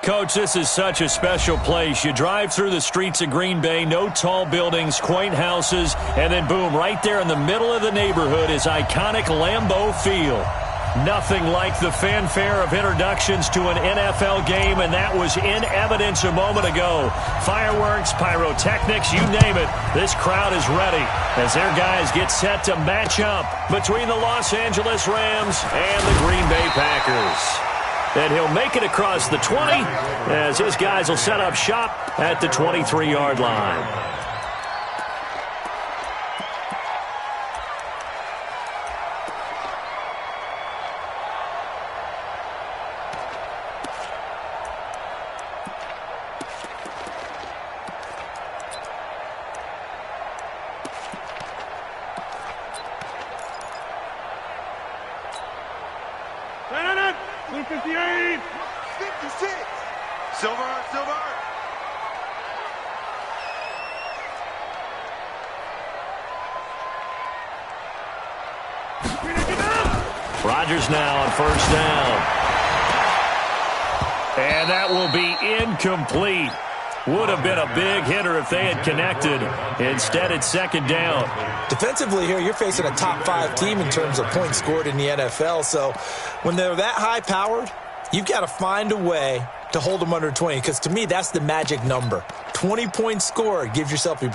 Coach, this is such a special place. You drive through the streets of Green Bay, no tall buildings, quaint houses, and then boom, right there in the middle of the neighborhood is iconic Lambeau Field. Nothing like the fanfare of introductions to an NFL game, and that was in evidence a moment ago. Fireworks, pyrotechnics, you name it. This crowd is ready as their guys get set to match up between the Los Angeles Rams and the Green Bay Packers. And he'll make it across the 20 as his guys will set up shop at the 23-yard line. Rodgers now on first down. And that will be incomplete. Would have been a big hitter if they had connected. Instead, it's second down. Defensively here, you're facing a top-5 team in terms of points scored in the NFL. So when they're that high-powered, you've got to find a way to hold them under 20, because to me, that's the magic number. 20 points scored, you give yourself your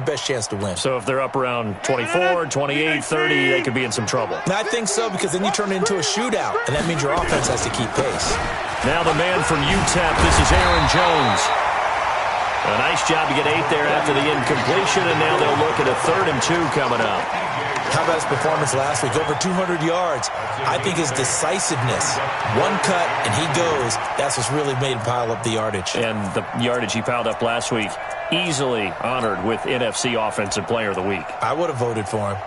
best chance to win. So if they're up around 24, 28, 30, they could be in some trouble. And I think so, because then you turn it into a shootout, and that means your offense has to keep pace. Now the man from UTEP, this is Aaron Jones. A nice job to get 8 there after the incompletion, and now they'll look at a 3rd and 2 coming up. How about his performance last week? Over 200 yards. I think his decisiveness, one cut and he goes, that's what's really made him pile up the yardage. And the yardage he piled up last week, easily honored with NFC Offensive Player of the Week. I would have voted for him.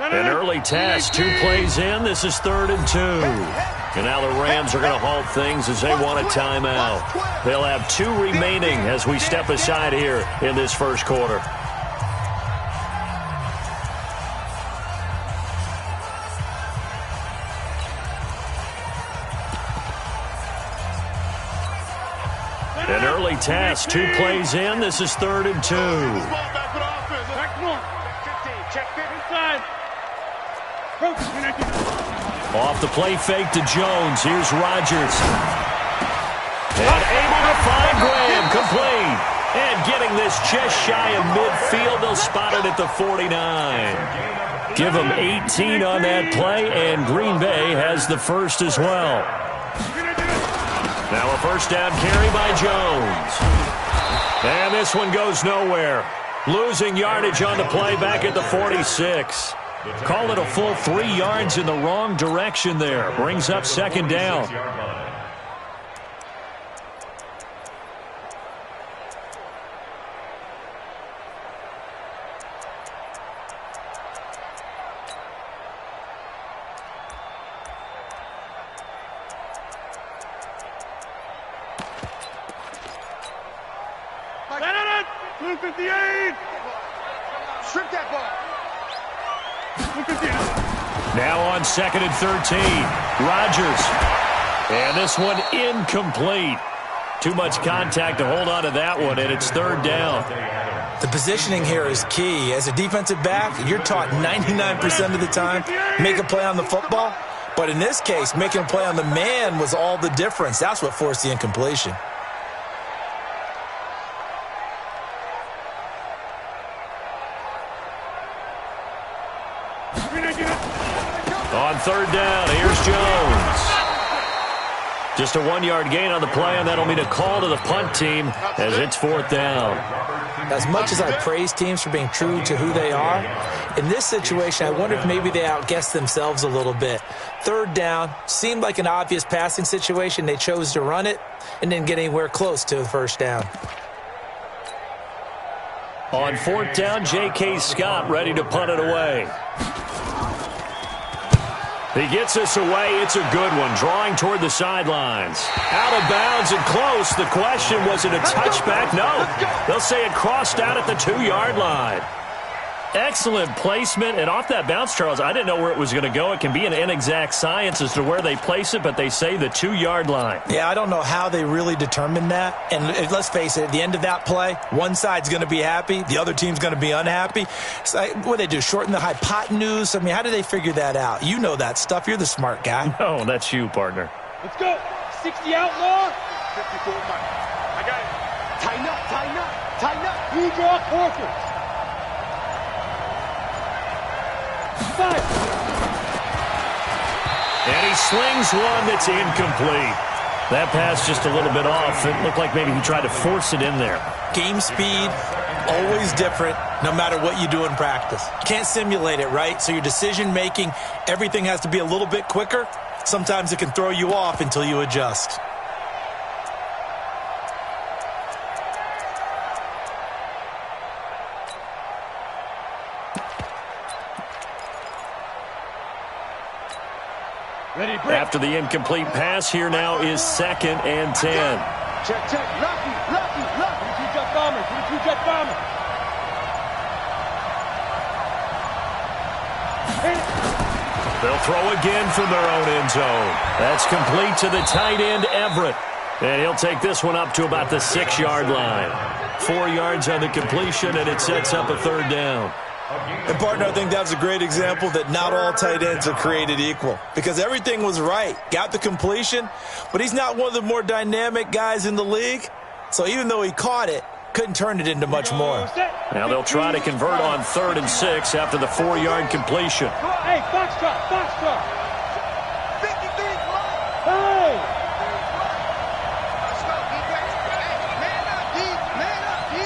An early test, 2 plays in. This is 3rd and 2. And now the Rams are going to halt things as they want a timeout. They'll have 2 remaining as we step aside here in this first quarter. An early test, 2 plays in. This is 3rd and 2. Off the play fake to Jones. Here's Rodgers. And able to find Graham. Complete. And getting this just shy of midfield. They'll spot it at the 49. Give them 18 on that play, and Green Bay has the first as well. Now a first down carry by Jones. And this one goes nowhere. Losing yardage on the play back at the 46. Call it a full 3 yards in the wrong direction there. Brings up second down. Strip that ball. Now on 2nd and 13. Rodgers. And this one incomplete. Too much contact to hold on to that one, and it's 3rd down. The positioning here is key. As a defensive back, you're taught 99% of the time, make a play on the football. But in this case, making a play on the man was all the difference. That's what forced the incompletion. On 3rd down, here's Jones. Just a 1-yard gain on the play, and that'll mean a call to the punt team as it's 4th down. As much as I praise teams for being true to who they are, in this situation, I wonder if maybe they outguessed themselves a little bit. 3rd down, seemed like an obvious passing situation. They chose to run it and didn't get anywhere close to the first down. On 4th down, J.K. Scott ready to punt it away. He gets this away. It's a good one. Drawing toward the sidelines. Out of bounds and close. The question, was it a touchback? No. They'll say it crossed out at the 2-yard line. Excellent placement, and off that bounce, Charles, I didn't know where it was going to go. It can be an inexact science as to where they place it, but they say the 2-yard line. Yeah, I don't know how they really determined that. And let's face it, at the end of that play, one side's going to be happy, the other team's going to be unhappy. So, what do they do, shorten the hypotenuse? I mean, how do they figure that out? You know that stuff. You're the smart guy. No, that's you, partner. Let's go. 60 outlaw. 54 Mike. I got it. Tighten up, tighten up, tighten up. You draw quarters. 5. And he slings one that's incomplete. That pass just a little bit off. It looked like maybe he tried to force it in there. Game speed, always different, no matter what you do in practice. You can't simulate it, right? So your decision-making, everything has to be a little bit quicker. Sometimes it can throw you off until you adjust. Ready, break. After the incomplete pass, here now is 2nd and 10. Check, check. Lucky, lucky, lucky. 22 jet bomber, 22 jet bomber. They'll throw again from their own end zone. That's complete to the tight end, Everett. And he'll take this one up to about the 6-yard line. 4 yards on the completion, and it sets up a 3rd down. And, partner, I think that's a great example that not all tight ends are created equal. Because everything was right. Got the completion, but he's not one of the more dynamic guys in the league. So even though he caught it, couldn't turn it into much more. Now they'll try to convert on 3rd and 6 after the 4-yard completion. Hey, foxtrot, foxtrot. 53, hey! Let's go, defense. Hey, man up, D, man up, D.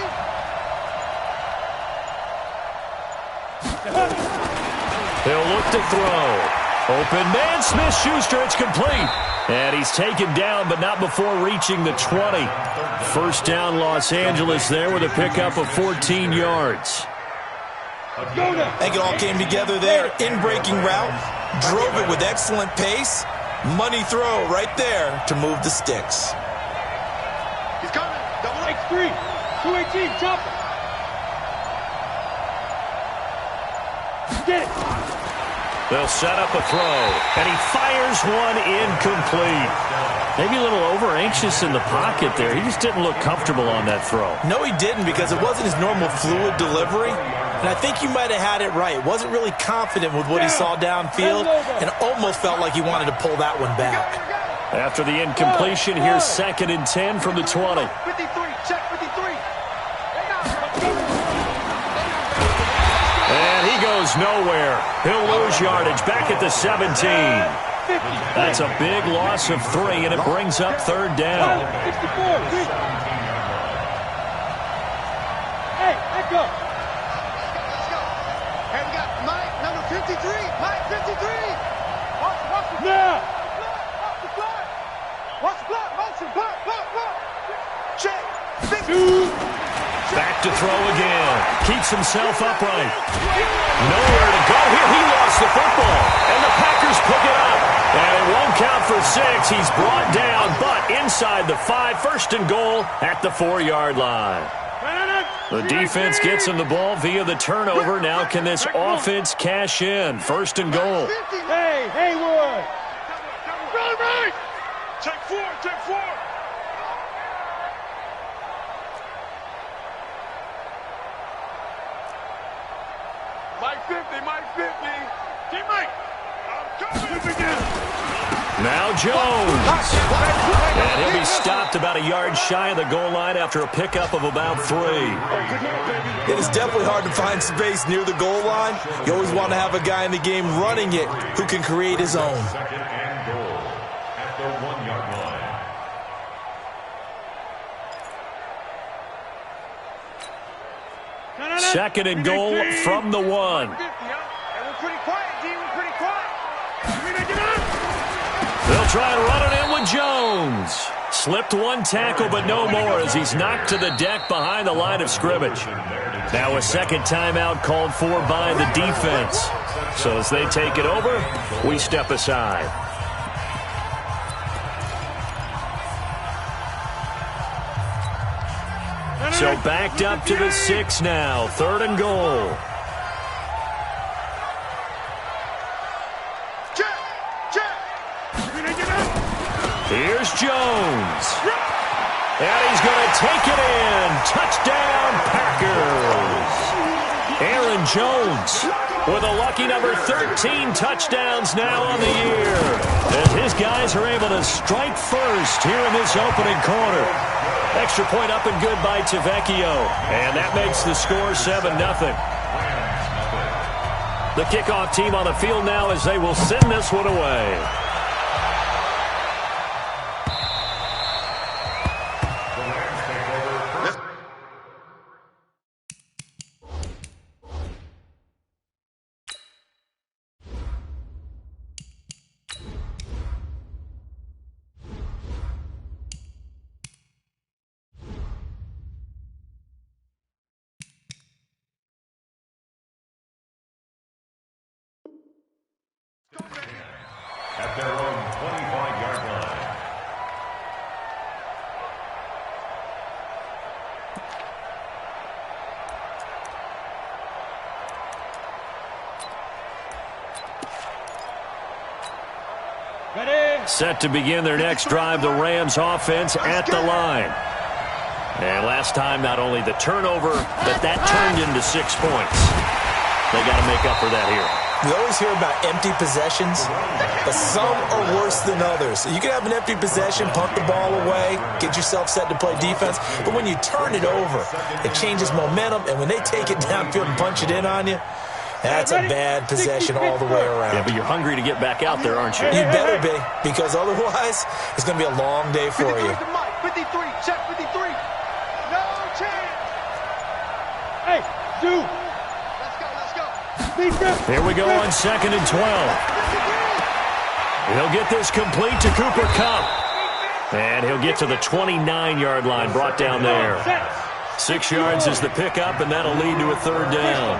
He'll look to throw. Open man, Smith-Schuster, it's complete. And he's taken down, but not before reaching the 20. 1st down, Los Angeles there with a pickup of 14 yards. I think it all came together there. In-breaking route, drove it with excellent pace. Money throw right there to move the sticks. He's coming. Double X3. 218, chop it. Get it. They'll set up a throw, and he fires one incomplete. Maybe a little over-anxious in the pocket there. He just didn't look comfortable on that throw. No, he didn't, because it wasn't his normal fluid delivery. And I think you might have had it right. Wasn't really confident with what he saw downfield and almost felt like he wanted to pull that one back. After the incompletion, here's 2nd and 10 from the 20. 53, check 53. And he goes nowhere. He'll lose yardage back at the 17. That's a big loss of 3, and it brings up 3rd down. 64. Hey, echo. Let's go. Hey, we got Mike, number 53. Mike, 53. Watch the now. Watch the block. Watch the block. Motion. Block. Check. 50. Back to throw again. Keeps himself upright. Nowhere to go here. He lost the football. And the Packers pick it up. And it won't count for 6. He's brought down, but inside the 5. 1st and goal at the 4-yard line. The defense gets him the ball via the turnover. Now can this offense cash in? 1st and goal. Hey, Haywood. Run right. Take 4. Mike 50. Get Mike. I'm coming. Now Jones. And he'll be stopped about a yard shy of the goal line after a pickup of about 3. It is definitely hard to find space near the goal line. You always want to have a guy in the game running it who can create his own. 2nd and goal at the 1-yard line. 2nd and goal from the 1. They'll try and run it in with Jones. Slipped one tackle, but no more as he's knocked to the deck behind the line of scrimmage. Now a 2nd timeout called for by the defense. So as they take it over, we step aside. So backed up to the 6 now. 3rd and goal. Here's Jones. And he's going to take it in. Touchdown, Packers. Aaron Jones with a lucky number 13 touchdowns now on the year, as his guys are able to strike first here in this opening quarter. Extra point up and good by Tavecchio, and that makes the score 7-0. The kickoff team on the field now as they will send this one away. At their own 25-yard line. Ready? Set to begin their next drive, the Rams offense at the line. And last time, not only the turnover, but that turned into 6 points. They got to make up for that here. We always hear about empty possessions, but some are worse than others. You can have an empty possession, punt the ball away, get yourself set to play defense, but when you turn it over, it changes momentum, and when they take it downfield and punch it in on you, that's a bad possession all the way around. Yeah, but you're hungry to get back out there, aren't you? You better be, because otherwise, it's going to be a long day for you. 53, check 53. No chance. Hey, dude. Here we go on 2nd and 12. He'll get this complete to Cooper Kupp. And he'll get to the 29-yard line, brought down there. 6 yards is the pickup, and that'll lead to a 3rd down.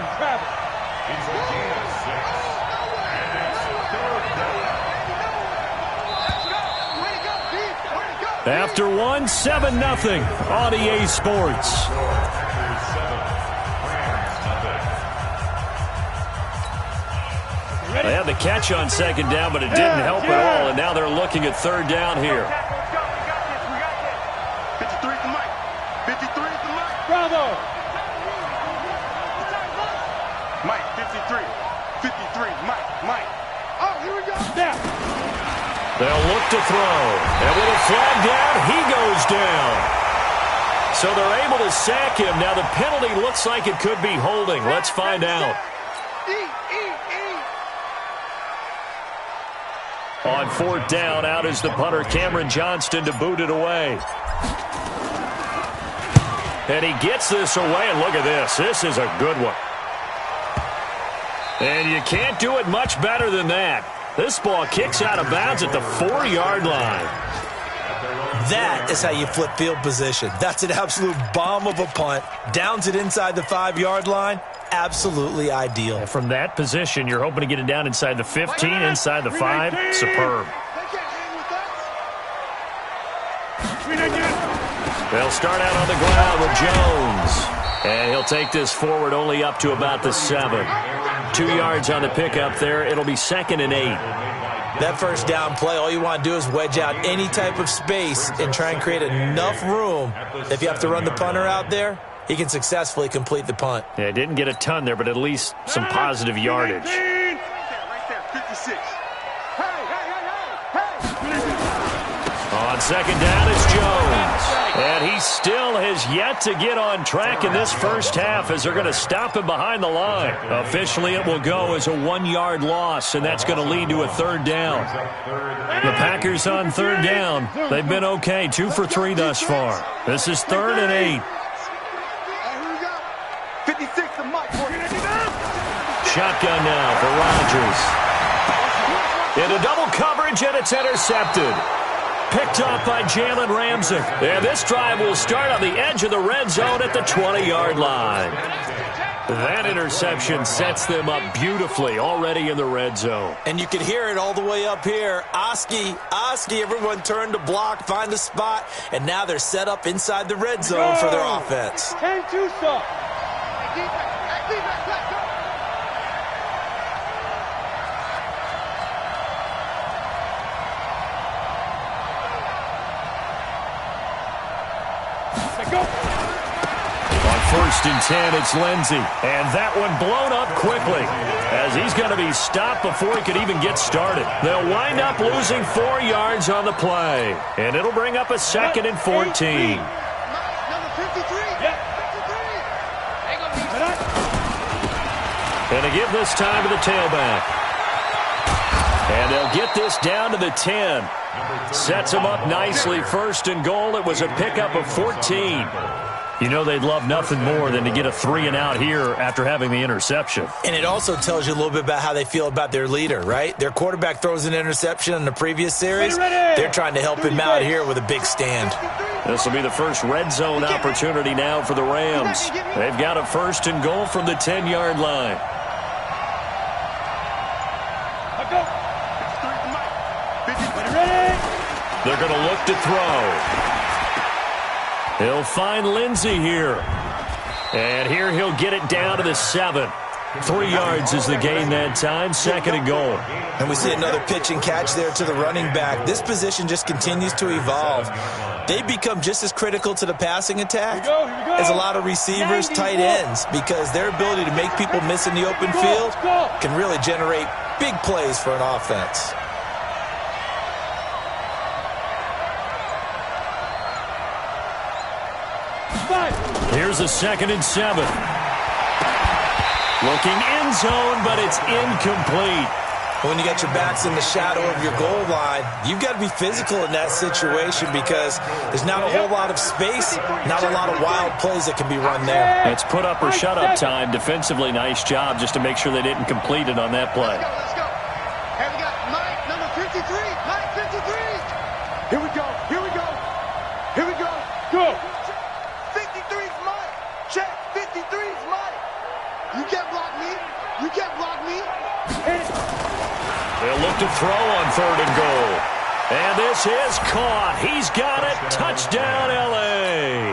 After one, 7-0 on EA Sports. They had the catch on 2nd down, but it didn't help at all, and now they're looking at 3rd down here. 53 to Mike. 53 to Mike. Bravo. Mike, 53. 53, Mike. Oh, here we go. Now. They'll look to throw. And with a flag down, he goes down. So they're able to sack him. Now the penalty looks like it could be holding. Let's find out. On 4th down, out is the punter, Cameron Johnston, to boot it away. And he gets this away, and look at this. This is a good one. And you can't do it much better than that. This ball kicks out of bounds at the 4-yard line. That is how you flip field position. That's an absolute bomb of a punt. Downs it inside the 5-yard line. Absolutely ideal. And from that position, you're hoping to get it down inside the 15, inside the 5. Superb. They'll start out on the ground with Jones. And he'll take this forward only up to about the 7. 2 yards on the pickup there. It'll be 2nd and 8. That 1st down play, all you want to do is wedge out any type of space and try and create enough room. If you have to run the punter out there, he can successfully complete the punt. Yeah, didn't get a ton there, but at least some positive yardage. Right there, 56. On 2nd down, it's Jones. And he still has yet to get on track in this first half as they're going to stop him behind the line. Officially, it will go as a 1-yard loss, and that's going to lead to a 3rd down. The Packers on 3rd down. They've been okay, 2 for 3 thus far. This is 3rd and 8. 56 to Mike. Shotgun now for Rodgers. Into double coverage, and it's intercepted. Picked off by Jalen Ramsey. And this drive will start on the edge of the red zone at the 20-yard line. That interception sets them up beautifully already in the red zone. And you can hear it all the way up here. Oski, everyone turned to block, find a spot, and now they're set up inside the red zone for their offense. 10-2 stop. On 1st and 10, it's Lindsey. And that one blown up quickly as he's going to be stopped before he could even get started. They'll wind up losing 4 yards on the play. And it'll bring up a 2nd and 14. Number 53. And to give this time to the tailback. And they'll get this down to the 10. Sets them up nicely. 1st and goal. It was a pickup of 14. You know they'd love nothing more than to get a 3-and-out here after having the interception. And it also tells you a little bit about how they feel about their leader, right? Their quarterback throws an interception in the previous series. They're trying to help him out here with a big stand. This will be the first red zone opportunity now for the Rams. They've got a 1st and goal from the 10-yard line. They're going to look to throw. He'll find Lindsey here. And here he'll get it down to the 7. 3 yards is the gain that time. 2nd and goal. And we see another pitch and catch there to the running back. This position just continues to evolve. They become just as critical to the passing attack as a lot of receivers, tight ends, because their ability to make people miss in the open field can really generate big plays for an offense. Here's a 2nd and 7. Looking end zone, but it's incomplete. When you got your backs in the shadow of your goal line, you've got to be physical in that situation because there's not a whole lot of space, not a lot of wild plays that can be run there. It's put up or shut up time. Defensively, nice job just to make sure they didn't complete it on that play. Let's go. And we got Mike, number 53. Mike, 53. Here we go. Here we go. Here we go. Go. 53's Mike. Check. 53's Mike. You can't block me. You can't block me. They'll look to throw on 3rd and goal. And this is caught. He's got it. Touchdown, L.A.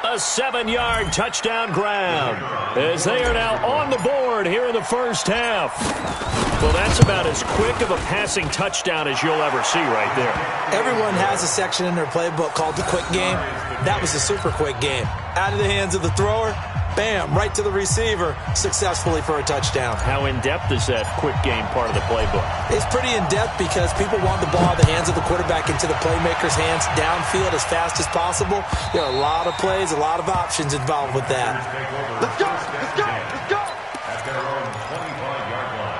A 7-yard touchdown grab as they are now on the board here in the first half. Well, that's about as quick of a passing touchdown as you'll ever see right there. Everyone has a section in their playbook called the quick game. That was a super quick game. Out of the hands of the thrower, bam, right to the receiver, successfully for a touchdown. How in-depth is that quick game part of the playbook? It's pretty in-depth because people want the ball in the hands of the quarterback into the playmaker's hands downfield as fast as possible. There are a lot of plays, a lot of options involved with that. Let's go. Let's go. Let's go. At their own 25-yard line.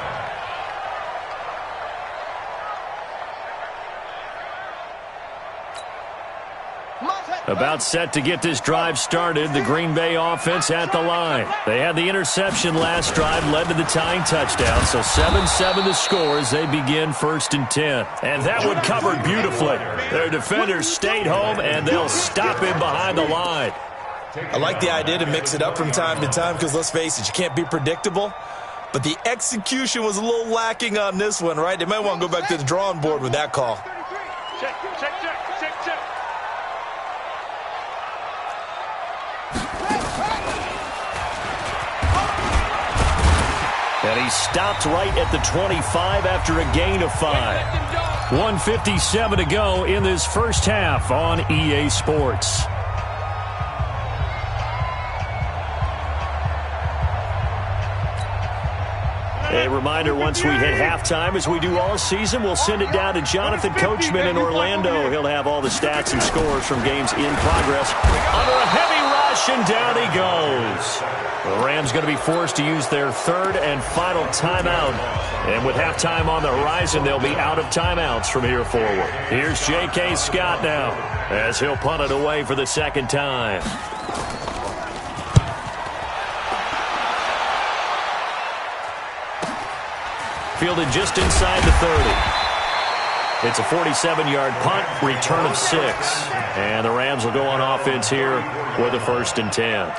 About set to get this drive started, the Green Bay offense at the line. They had the interception last drive, led to the tying touchdown, so 7-7 the score as they begin 1st and 10. And that one covered beautifully. Their defenders stayed home, and they'll stop him behind the line. I like the idea to mix it up from time to time because, let's face it, you can't be predictable. But the execution was a little lacking on this one, right? They might want to go back to the drawing board with that call. Check, check, check, check, check. And he stopped right at the 25 after a gain of 5. 1:57 to go in this first half on EA Sports. A reminder, once we hit halftime, as we do all season, we'll send it down to Jonathan Coachman in Orlando. He'll have all the stats and scores from games in progress. Under a heavy rush, and down he goes. The Rams going to be forced to use their 3rd and final timeout. And with halftime on the horizon, they'll be out of timeouts from here forward. Here's J.K. Scott now as he'll punt it away for the 2nd time. Fielded just inside the 30. It's a 47-yard punt, return of 6. And the Rams will go on offense here with a 1st and 10.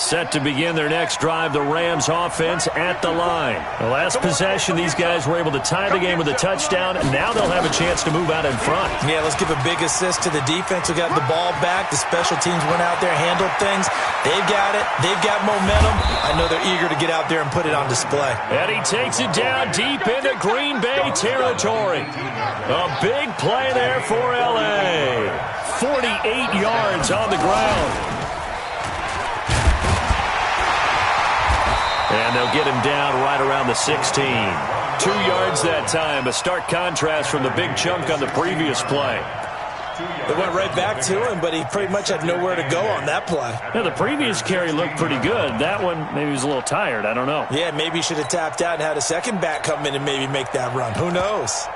Set to begin their next drive, the Rams offense at the line. The last possession, these guys were able to tie the game with a touchdown, and now they'll have a chance to move out in front. Yeah, let's give a big assist to the defense who got the ball back. The special teams went out there, handled things. They've got it. They've got momentum. I know they're eager to get out there and put it on display. And he takes it down deep into Green Bay territory. A big play there for L.A. 48 yards on the ground. And they'll get him down right around the 16. 2 yards that time. A stark contrast from the big chunk on the previous play. They went right back to him, but he pretty much had nowhere to go on that play. Yeah, the previous carry looked pretty good. That one, maybe he was a little tired. I don't know. Yeah, maybe he should have tapped out and had a second back come in and maybe make that run. Who knows?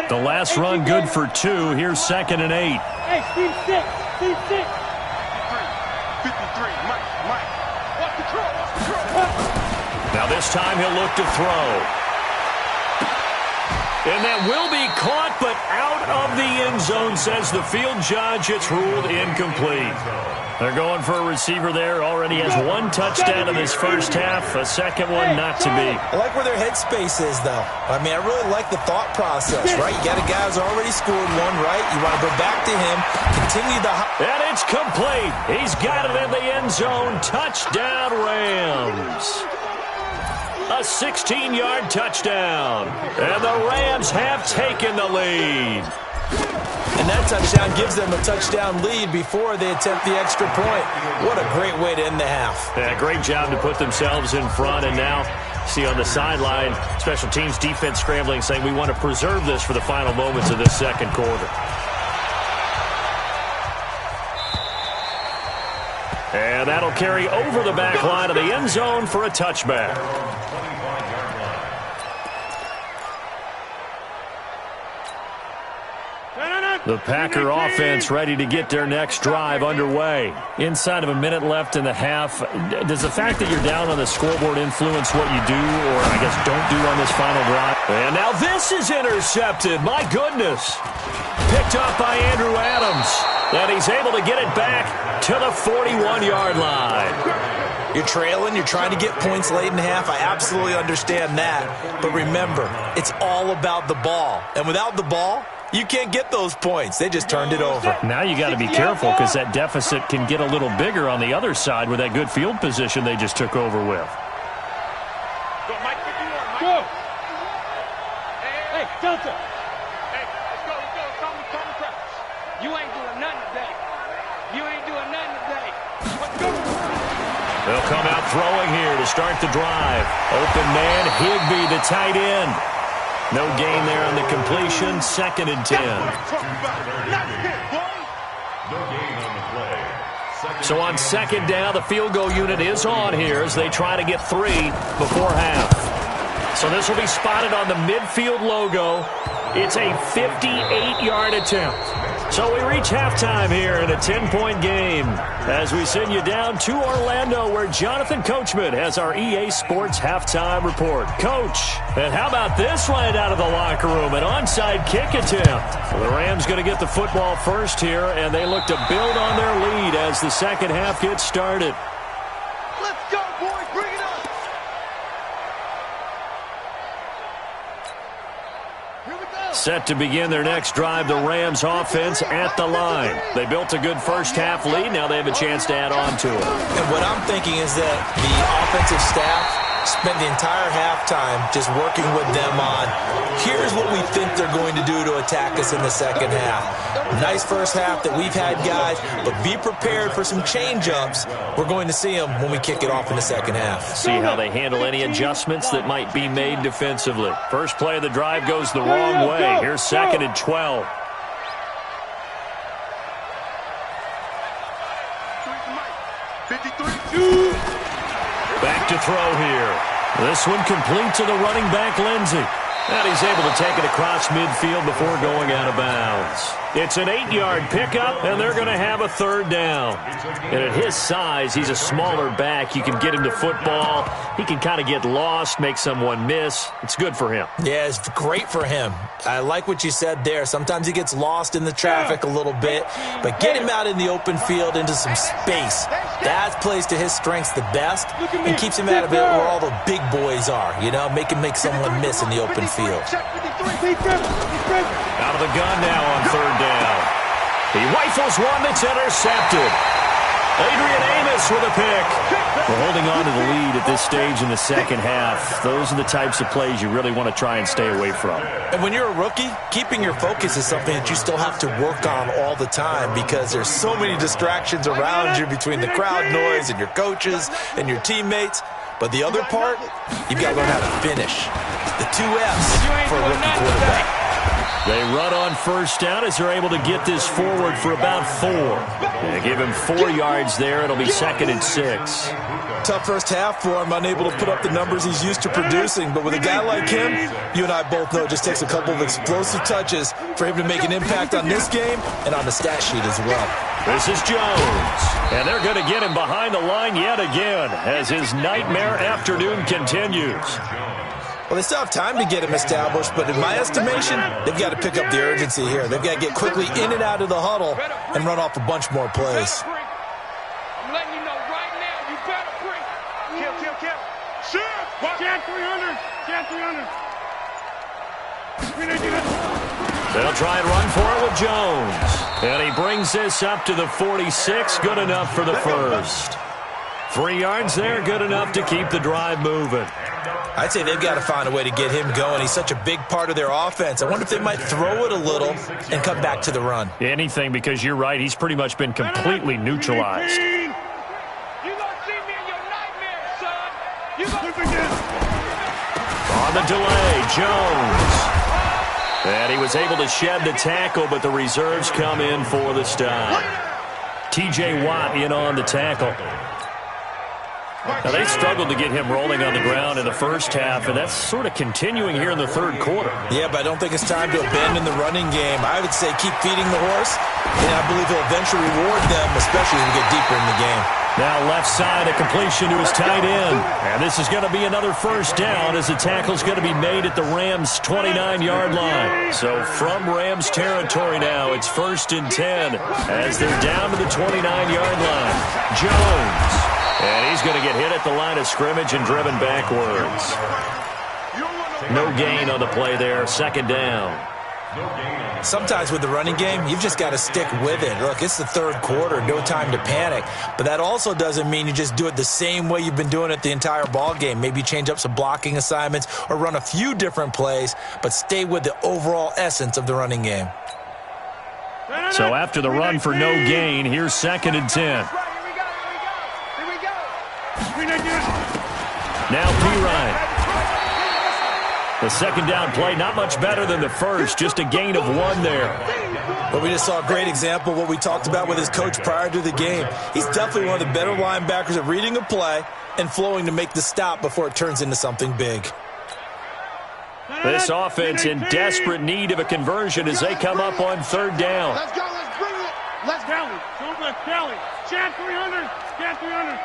The last run good for 2. Here's 2nd and 8. Hey, Steve 6. Steve 6. 53. Mike. Watch the throw. Now this time he'll look to throw. And that will be caught, but out of the end zone, says the field judge. It's ruled incomplete. They're going for a receiver there. Already has 1 touchdown in this first half. A second one not to be. I like where their headspace is, though. I mean, I really like the thought process, right? You got a guy who's already scored one, right? You want to go back to him, continue the... And it's complete. He's got it in the end zone. Touchdown, Rams. A 16-yard touchdown. And the Rams have taken the lead. And that touchdown gives them a touchdown lead before they attempt the extra point. What a great way to end the half. Yeah, great job to put themselves in front. And now, see on the sideline, special teams defense scrambling, saying we want to preserve this for the final moments of this second quarter. And that'll carry over the back line of the end zone for a touchback. The Packer offense ready to get their next drive underway. Inside of a minute left in the half, does the fact that you're down on the scoreboard influence what you do, or I guess don't do on this final drive? And now this is intercepted. My goodness. Picked up by Andrew Adams. And he's able to get it back to the 41-yard line. You're trailing. You're trying to get points late in the half. I absolutely understand that. But remember, it's all about the ball. And without the ball, you can't get those points. They just turned it over. Now you got to be careful because that deficit can get a little bigger on the other side with that good field position they just took over with. Go, Mike. Go. Hey, Johnson. Hey, let's go. Calm the crowd. You ain't doing nothing today. Let's go. They'll come out throwing here to start the drive. Open man, Higbee, the tight end. No gain there on the completion. 2nd and 10. So on 2nd down, the field goal unit is on here as they try to get 3 before half. So this will be spotted on the midfield logo. It's a 58-yard attempt. So we reach halftime here in a 10-point game as we send you down to Orlando where Jonathan Coachman has our EA Sports halftime report. Coach, and how about this right out of the locker room? An onside kick attempt. Well, the Rams going to get the football first here, and they look to build on their lead as the second half gets started. Let's go, boys. Bring it up. Set to begin their next drive, the Rams offense at the line. They built a good first half lead. Now they have a chance to add on to it. And what I'm thinking is that the offensive staff spent the entire halftime just working with them on, here's what we think they're going to do to attack us in the second half. Nice first half that we've had, guys, but be prepared for some change-ups. We're going to see them when we kick it off in the second half. See how they handle any adjustments that might be made defensively. First play of the drive goes the wrong way. Here's 2nd and 12. Back to throw here. This one complete to the running back, Lindsey. And he's able to take it across midfield before going out of bounds. It's an 8-yard pickup, and they're going to have a third down. And at his size, he's a smaller back. You can get him to football. He can kind of get lost, make someone miss. It's good for him. Yeah, it's great for him. I like what you said there. Sometimes he gets lost in the traffic a little bit, but get him out in the open field into some space. That plays to his strengths the best and keeps him out of it where all the big boys are, you know, make someone miss in the open field. Out of the gun now on third down. He rifles one that's intercepted. Adrian Amos with a pick. We're holding on to the lead at this stage in the second half. Those are the types of plays you really want to try and stay away from. And when you're a rookie, keeping your focus is something that you still have to work on all the time because there's so many distractions around you between the crowd noise and your coaches and your teammates. But the other part, you've got to learn how to finish. The 2 F's for a rookie quarterback. They run on first down as they're able to get this forward for about 4. They give him 4 yards there. It'll be 2nd and 6. Tough first half for him, unable to put up the numbers he's used to producing. But with a guy like him, you and I both know it just takes a couple of explosive touches for him to make an impact on this game and on the stat sheet as well. This is Jones, and they're going to get him behind the line yet again as his nightmare afternoon continues. Well, they still have time to get him established, but in my estimation, they've got to pick up the urgency here. They've got to get quickly in and out of the huddle and run off a bunch more plays. I'm letting you know right now, you better bring. Kill. Shoot! Jan 300. They'll try and run for it with Jones. And he brings this up to the 46. Good enough for the first. 3 yards there, good enough to keep the drive moving. I'd say they've got to find a way to get him going. He's such a big part of their offense. I wonder if they might throw it a little and come back to the run. Anything, because you're right. He's pretty much been completely neutralized. You gonna see me in your nightmares, son. You gonna On the delay, Jones. And he was able to shed the tackle, but the reserves come in for the stop. T.J. Watt in on the tackle. Now, they struggled to get him rolling on the ground in the first half, and that's sort of continuing here in the third quarter. Yeah, but I don't think it's time to abandon the running game. I would say keep feeding the horse, and I believe he'll eventually reward them, especially as we get deeper in the game. Now left side, a completion to his tight end. And this is going to be another first down as the tackle's going to be made at the Rams' 29-yard line. So from Rams territory now, it's 1st and 10 as they're down to the 29-yard line. Jones. And he's going to get hit at the line of scrimmage and driven backwards. No gain on the play there, 2nd down. Sometimes with the running game, you've just got to stick with it. Look, it's the third quarter, no time to panic. But that also doesn't mean you just do it the same way you've been doing it the entire ball game. Maybe change up some blocking assignments or run a few different plays, but stay with the overall essence of the running game. So after the run for no gain, here's 2nd and 10. Now Perine. The 2nd down play, not much better than the first, just a gain of 1 there. But we just saw a great example of what we talked about with his coach prior to the game. He's definitely one of the better linebackers at reading a play and flowing to make the stop before it turns into something big. This offense in desperate need of a conversion as they come up on 3rd down. Let's go, let's bring it. Let's Kelly. Don't let Kelly. Chan 300. Chan 300.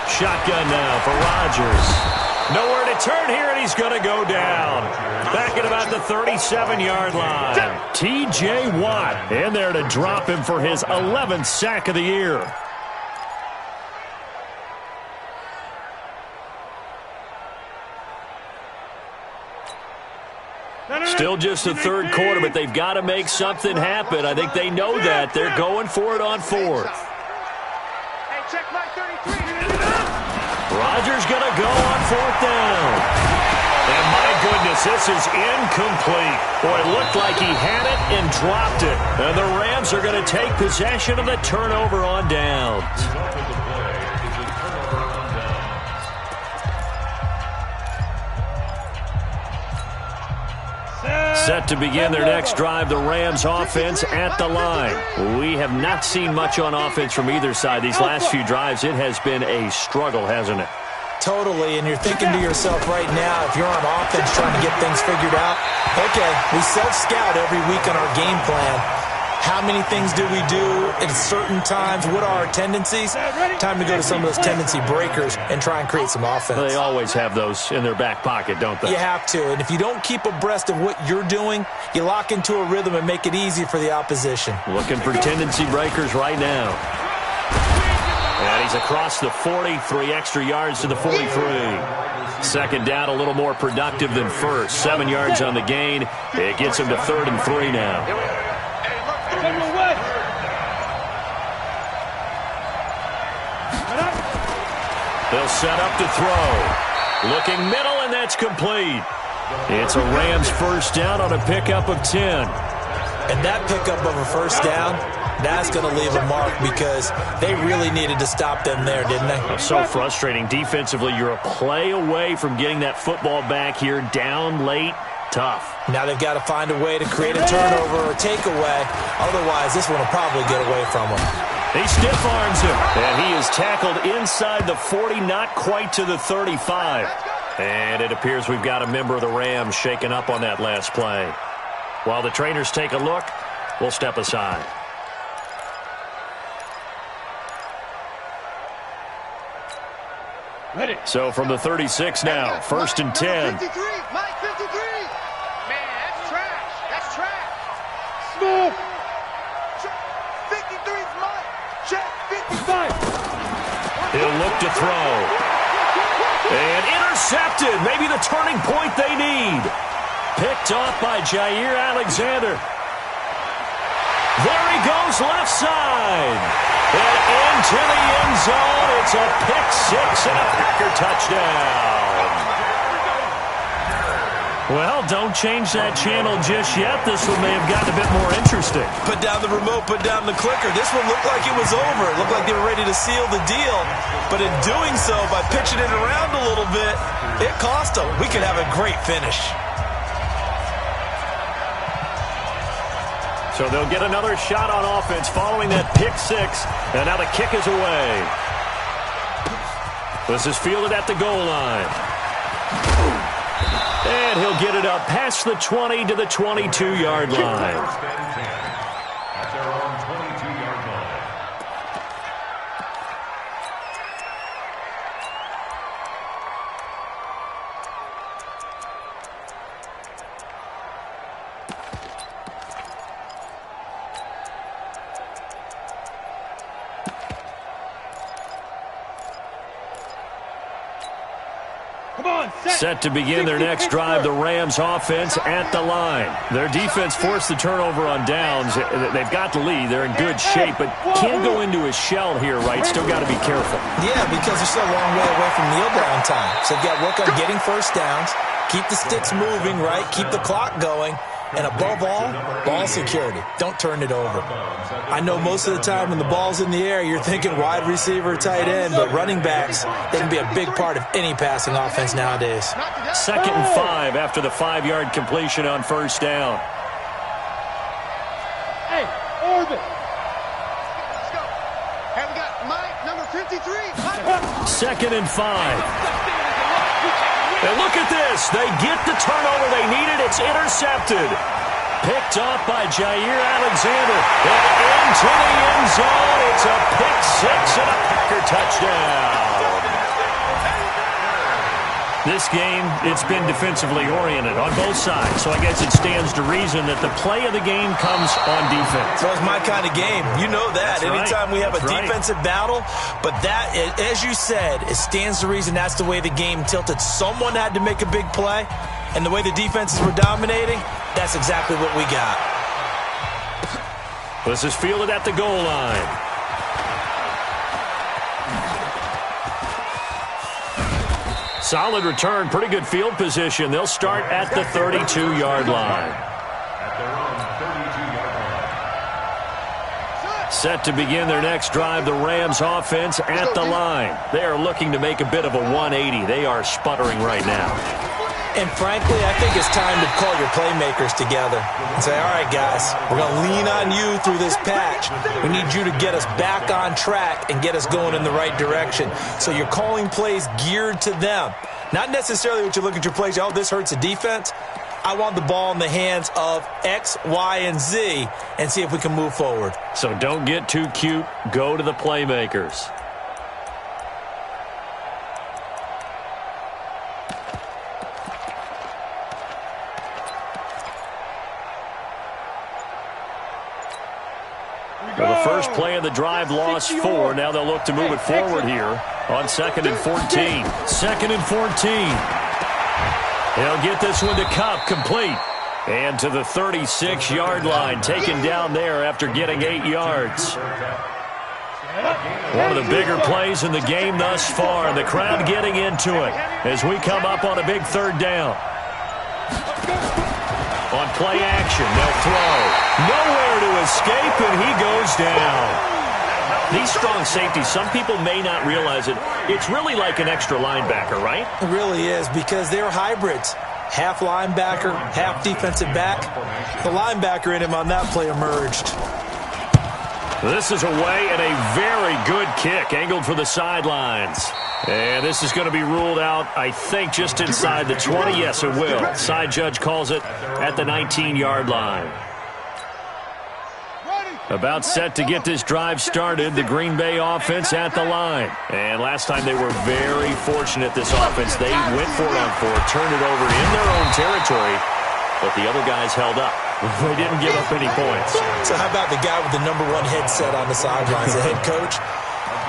Shotgun now for Rodgers. Nowhere to turn here, and he's going to go down. Back at about the 37-yard line. T.J. Watt in there to drop him for his 11th sack of the year. Still just the third quarter, but they've got to make something happen. I think they know that. They're going for it on 4th. Hey, check my 33. Rodgers going to go on 4th down. And my goodness, this is incomplete. Boy, it looked like he had it and dropped it. And the Rams are going to take possession of the turnover on downs. Set to begin their next drive, the Rams offense at the line. We have not seen much on offense from either side. These last few drives, it has been a struggle, hasn't it? totally, and you're thinking to yourself right now, if you're on offense trying to get things figured out, okay, we self-scout every week on our game plan. How many things do we do at certain times? What are our tendencies? Time to go to some of those tendency breakers and try and create some offense. They always have those in their back pocket, don't they? You have to, and if you don't keep abreast of what you're doing, you lock into a rhythm and make it easy for the opposition. Looking for tendency breakers right now. And he's across the 40, 3 extra yards to the 43. Second down, a little more productive than first. 7 yards on the gain. It gets him to 3rd and 3 now. They'll set up to throw. Looking middle, and that's complete. It's a Rams first down on a pickup of 10. And that pickup of a first down, that's going to leave a mark because they really needed to stop them there, didn't they? So frustrating. Defensively, you're a play away from getting that football back here. Down late, tough. Now they've got to find a way to create a turnover or takeaway. Otherwise, this one will probably get away from them. He stiff arms him, and he is tackled inside the 40, not quite to the 35. And it appears we've got a member of the Rams shaken up on that last play. While the trainers take a look, we'll step aside. Ready. So from the 36 now, 1st and 10. 53, Mike 53. Man, that's trash. That's trash. Smooth. 53's Mike. Check 55. He'll look to throw. And intercepted. Maybe the turning point they need. Picked off by Jair Alexander. There he goes, left side. And into the end zone. It's a pick-6 and a Packer touchdown. Well, don't change that channel just yet. This one may have gotten a bit more interesting. Put down the remote, put down the clicker. This one looked like it was over. It looked like they were ready to seal the deal. But in doing so, by pitching it around a little bit, it cost them. We could have a great finish. So they'll get another shot on offense following that pick-6. And now the kick is away. This is fielded at the goal line. And he'll get it up past the 20 to the 22-yard line. At their own 22-yard line. Set to begin their next drive, the Rams offense at the line. Their defense forced the turnover on downs. They've got the lead. They're in good shape, but can't go into a shell here, right? Still got to be careful. Yeah, because they're still a long way away from kneel down time. So they've got to work on getting first downs, keep the sticks moving, right? Keep the clock going. And above all, ball security. Don't turn it over. I know most of the time when the ball's in the air, you're thinking wide receiver, tight end, but running backs, they can be a big part of any passing offense nowadays. 2nd and 5 after the 5-yard completion on first down. Hey, orbit. Let's go. Hey, we got Mike, number 53. 2nd and 5. And look at this. They get the turnover they needed. It's intercepted. Picked off by Jair Alexander. And into the end zone. It's a pick-6 and a Packer touchdown. This game, it's been defensively oriented on both sides. So I guess it stands to reason that the play of the game comes on defense. So it's my kind of game. You know that. That's Anytime we have a right. defensive battle. But that, as you said, it stands to reason that's the way the game tilted. Someone had to make a big play. And the way the defenses were dominating, that's exactly what we got. This is fielded at the goal line. Solid return, pretty good field position. They'll start at the 32-yard line. At their own 32-yard line. Set to begin their next drive, the Rams offense at the line. They are looking to make a bit of a 180. They are sputtering right now. And frankly, I think it's time to call your playmakers together and say, all right, guys, we're going to lean on you through this patch. We need you to get us back on track and get us going in the right direction. So you're calling plays geared to them. Not necessarily what you look at your plays, oh, this hurts the defense. I want the ball in the hands of X, Y, and Z and see if we can move forward. So don't get too cute. Go to the playmakers. Well, the first play of the drive lost 4. Now they'll look to move it forward here on 2nd and 14. 2nd and 14. He'll get this one to Kupp, complete. And to the 36-yard line, taken down there after getting 8 yards. One of the bigger plays in the game thus far, and the crowd getting into it as we come up on a big 3rd down. On play action, they'll throw. Nowhere to escape, and he goes down. These strong safeties, some people may not realize it. It's really like an extra linebacker, right? It really is, because they're hybrids. Half linebacker, half defensive back. The linebacker in him on that play emerged. This is away and a very good kick, angled for the sidelines. And this is going to be ruled out, I think, just inside the 20. Yes, it will. Side judge calls it at the 19-yard line. About set to get this drive started, the Green Bay offense at the line. And last time they were very fortunate, this offense. They went for it on 4, turned it over in their own territory, but the other guys held up. They didn't give up any points. So how about the guy with the #1 headset on the sidelines, the head coach?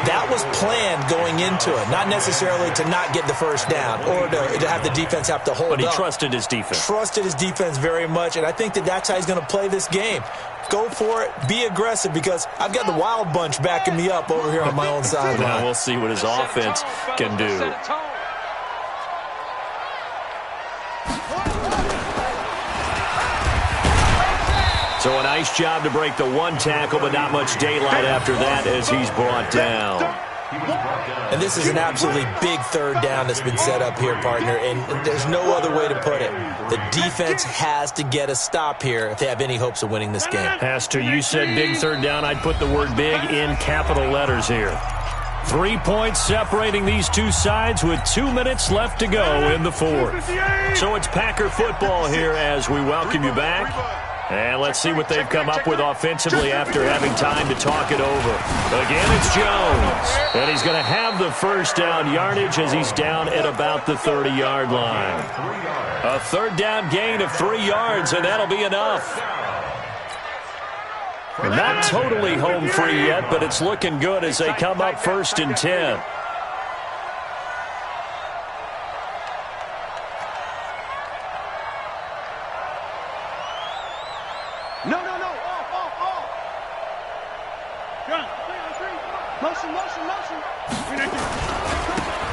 That was planned going into it, not necessarily to not get the first down or to have the defense have to hold up. But he trusted his defense. Trusted his defense very much, and I think that's how he's going to play this game. Go for it. Be aggressive, because I've got the wild bunch backing me up over here on my own sideline. Now we'll see what his offense can do. So a nice job to break the 1 tackle, but not much daylight after that as he's brought down. And this is an absolutely big 3rd down that's been set up here, partner, and there's no other way to put it. The defense has to get a stop here if they have any hopes of winning this game. Has to. You said big 3rd down. I'd put the word big in capital letters here. 3 points separating these two sides with 2 minutes left to go in the 4th. So it's Packer football here as we welcome you back. And let's see what they've come up with offensively after having time to talk it over. Again, it's Jones. And he's going to have the first down yardage as he's down at about the 30-yard line. A 3rd down gain of 3 yards, and that'll be enough. Not totally home free yet, but it's looking good as they come up 1st and 10.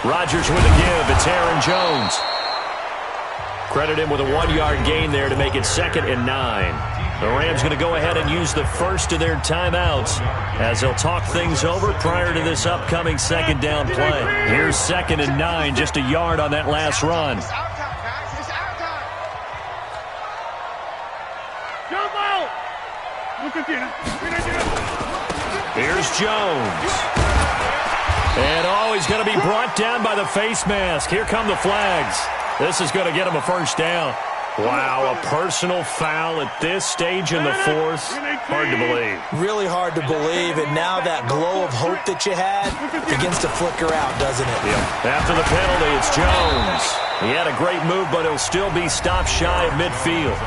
Rodgers with a give. It's Aaron Jones. Credit him with a 1-yard gain there to make it 2nd and 9. The Rams going to go ahead and use the first of their timeouts as they'll talk things over prior to this upcoming 2nd down play. Here's 2nd and 9, just a yard on that last run. Here's Jones. And, he's going to be brought down by the face mask. Here come the flags. This is going to get him a first down. Wow, a personal foul at this stage in the 4th. Hard to believe. Really hard to believe, and now that glow of hope that you had begins to flicker out, doesn't it? Yep. After the penalty, it's Jones. He had a great move, but he'll still be stopped shy of midfield.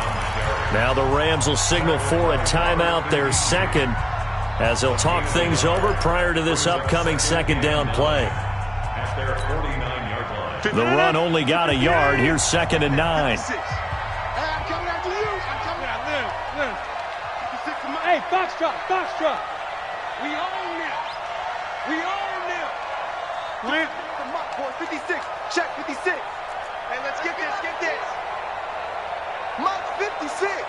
Now the Rams will signal for a timeout, their 2nd, as they'll talk things over prior to this upcoming 2nd down play. The run only got a yard. Here's 2nd and 9. I'm coming after you. Hey, box drop. We own them. Plant. 56. Check 56. Hey, let's get this. Mike's 56.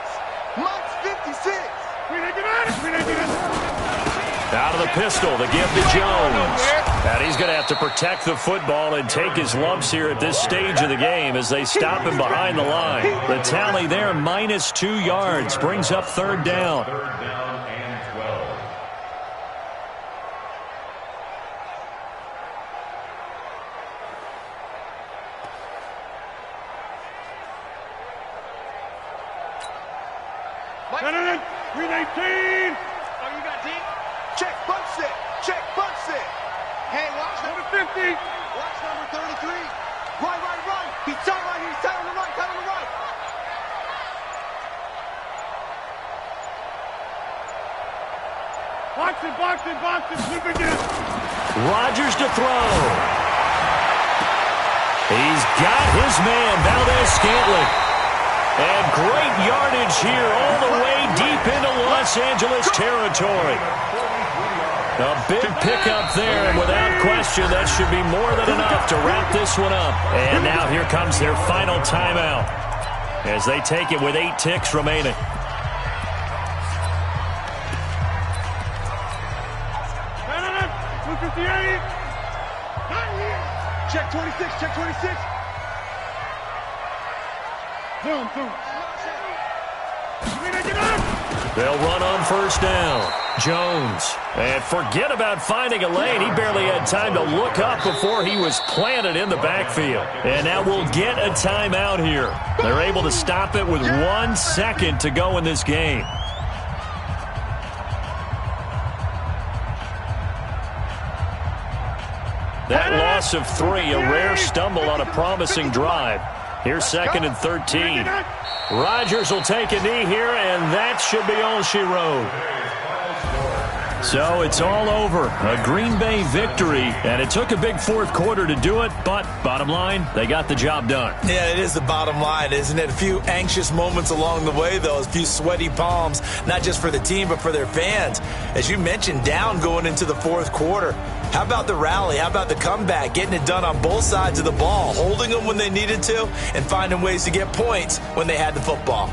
Out of the pistol, the give to Jones. And he's going to have to protect the football and take his lumps here at this stage of the game as they stop him behind the line. The tally there, minus 2 yards, brings up third down. Third down and 12. Mike. 319. Oh, you got deep? Check, bunch it. Check, bunch it. Hey, watch number 50. Watch number 33. Right. He's tight right here. He's tight on the right. Tight on the right. Box it. Flip again. Rodgers to throw. He's got his man, Valdez-Scantling. And great yardage here all the way deep into Los Angeles territory. A big pickup there, and without question, that should be more than enough to wrap this one up. And now here comes their final timeout as they take it with 8 ticks remaining. Check 26. Check 26. Boom. They'll run on first down. Jones. And forget about finding a lane. He barely had time to look up before he was planted in the backfield. And now we'll get a timeout here. They're able to stop it with 1 second to go in this game. That loss of 3, a rare stumble on a promising drive. Here's 2nd and 13. Rodgers will take a knee here, and that should be all she wrote. So it's all over. A Green Bay victory, and it took a big fourth quarter to do it, but bottom line, they got the job done. Yeah, it is the bottom line, isn't it? A few anxious moments along the way, though, a few sweaty palms, not just for the team, but for their fans. As you mentioned, down going into the fourth quarter. How about the rally? How about the comeback? Getting it done on both sides of the ball, holding them when they needed to, and finding ways to get points when they had the football.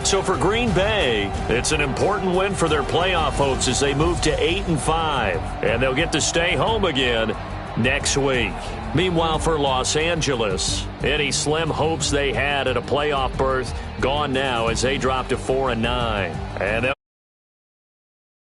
So for Green Bay, it's an important win for their playoff hopes as they move to 8-5, and they'll get to stay home again next week. Meanwhile, for Los Angeles, any slim hopes they had at a playoff berth gone now as they drop to 4-9, and